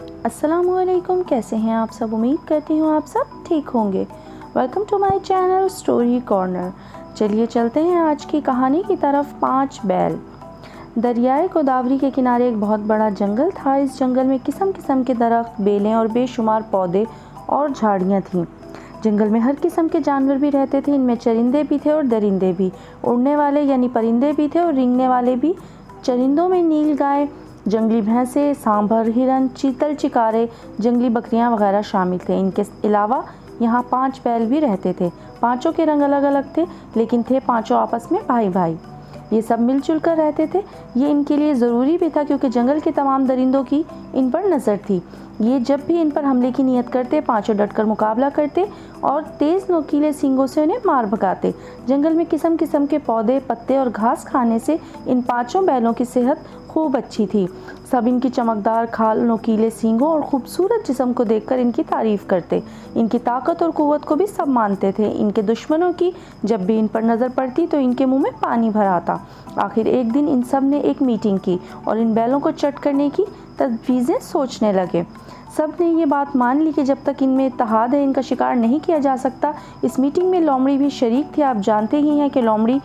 अस्सलामुअलैकुम, कैसे हैं आप सब। उम्मीद करती हूँ आप सब ठीक होंगे। Welcome to my channel story corner. चलिए चलते हैं आज की कहानी की तरफ। 5 बैल। दरियाए गोदावरी के किनारे एक बहुत बड़ा जंगल था। इस जंगल में किस्म किस्म के दरख्त, बेलें और बेशुमार पौधे और झाड़ियाँ थीं। जंगल में हर किस्म के जानवर भी रहते थे। इनमें चरिंदे भी थे और दरिंदे भी, उड़ने वाले यानी परिंदे भी थे और रेंगने वाले भी। चरिंदों में नील गाय, जंगली भैंसे, सांभर, हिरन, चीतल, चिकारे, जंगली बकरियां वगैरह शामिल थे। इनके अलावा यहाँ 5 बैल भी रहते थे। पांचों के रंग अलग अलग थे, लेकिन थे पांचों आपस में भाई भाई। ये सब मिलजुल कर रहते थे। ये इनके लिए ज़रूरी भी था, क्योंकि जंगल के तमाम दरिंदों की इन पर नज़र थी। ये जब भी इन पर हमले की नीयत करते, पांचों डटकर मुकाबला करते और तेज़ नोकीले सींगों से उन्हें मार भगाते। जंगल में किस्म किस्म के पौधे, पत्ते और घास खाने से इन 5 बैलों की सेहत खूब अच्छी थी। सब इनकी चमकदार खाल, नोकीले सींगों और खूबसूरत जिस्म को देखकर इनकी तारीफ करते। इनकी ताकत और कुव्वत को भी सब मानते थे। इनके दुश्मनों की जब भी इन पर नज़र पड़ती तो इनके मुंह में पानी भर आता। आखिर एक दिन इन सब ने एक मीटिंग की और इन बैलों को चट करने की तजवीज़ें सोचने लगे। सब ने ये बात मान ली कि जब तक इनमें इत्तेहाद है, इनका शिकार नहीं किया जा सकता। इस मीटिंग में लोमड़ी भी शरीक थी। आप जानते ही हैं कि लोमड़ी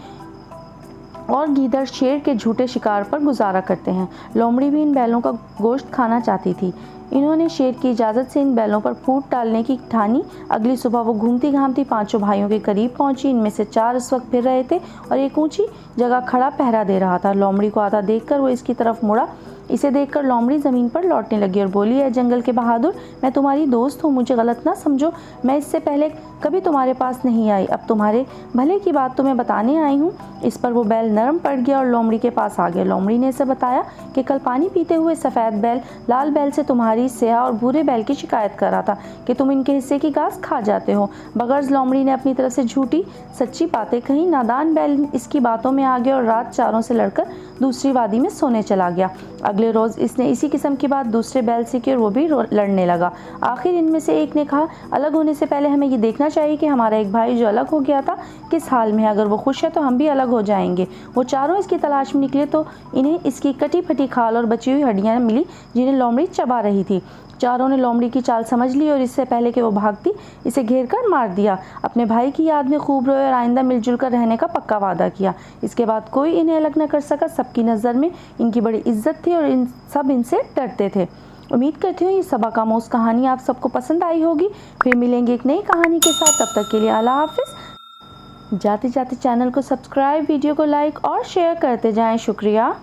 और गीदड़ शेर के झूठे शिकार पर गुजारा करते हैं। लोमड़ी भी इन बैलों का गोश्त खाना चाहती थी। इन्होंने शेर की इजाज़त से इन बैलों पर फूट डालने की ठानी। अगली सुबह वो घूमती घामती 5 भाइयों के करीब पहुंची। इनमें से 4 इस वक्त फिर रहे थे और एक ऊंची जगह खड़ा पहरा दे रहा था। लोमड़ी को आता देखकर वो इसकी तरफ मुड़ा। इसे देखकर लोमड़ी ज़मीन पर लौटने लगी और बोली, है जंगल के बहादुर, मैं तुम्हारी दोस्त हूँ, मुझे गलत ना समझो। मैं इससे पहले कभी तुम्हारे पास नहीं आई। अब तुम्हारे भले की बात तुम्हें बताने आई हूँ। इस पर वो बैल नरम पड़ गया और लोमड़ी के पास आ गया। लोमड़ी ने इसे बताया कि कल पानी पीते हुए सफ़ेद बैल लाल बैल से तुम्हारी स्याह और भूरे बैल की शिकायत कर रहा था कि तुम इनके हिस्से की घास खा जाते हो। बगैर लोमड़ी ने अपनी तरफ से झूठी सच्ची बातें कही। नादान बैल इसकी बातों में आ गया और रात चारों से लड़कर दूसरी वादी में सोने चला गया। अगले रोज़ इसने इसी किस्म की बात दूसरे बैल से की और वो भी लड़ने लगा। आखिर इनमें से एक ने कहा, अलग होने से पहले हमें ये देखना चाहिए कि हमारा एक भाई जो अलग हो गया था किस हाल में है। अगर वो खुश है तो हम भी अलग हो जाएंगे। वो चारों इसकी तलाश में निकले तो इन्हें इसकी कटी फटी खाल और बची हुई हड्डियां मिली, जिन्हें लोमड़ी चबा रही थी। चारों ने लोमड़ी की चाल समझ ली और इससे पहले कि वो भागती, इसे घेर कर मार दिया। अपने भाई की याद में खूब रोए और आइंदा मिलजुल कर रहने का पक्का वादा किया। इसके बाद कोई इन्हें अलग न कर सका। सबकी नज़र में इनकी बड़ी इज्जत थी और सब इनसे डरते थे। उम्मीद करती हूँ ये सबक आमोज़ कहानी आप सबको पसंद आई होगी। फिर मिलेंगे एक नई कहानी के साथ। तब तक के लिए अल्लाह हाफिज़। जाते जाते चैनल को सब्सक्राइब, वीडियो को लाइक और शेयर करते जाएं। शुक्रिया।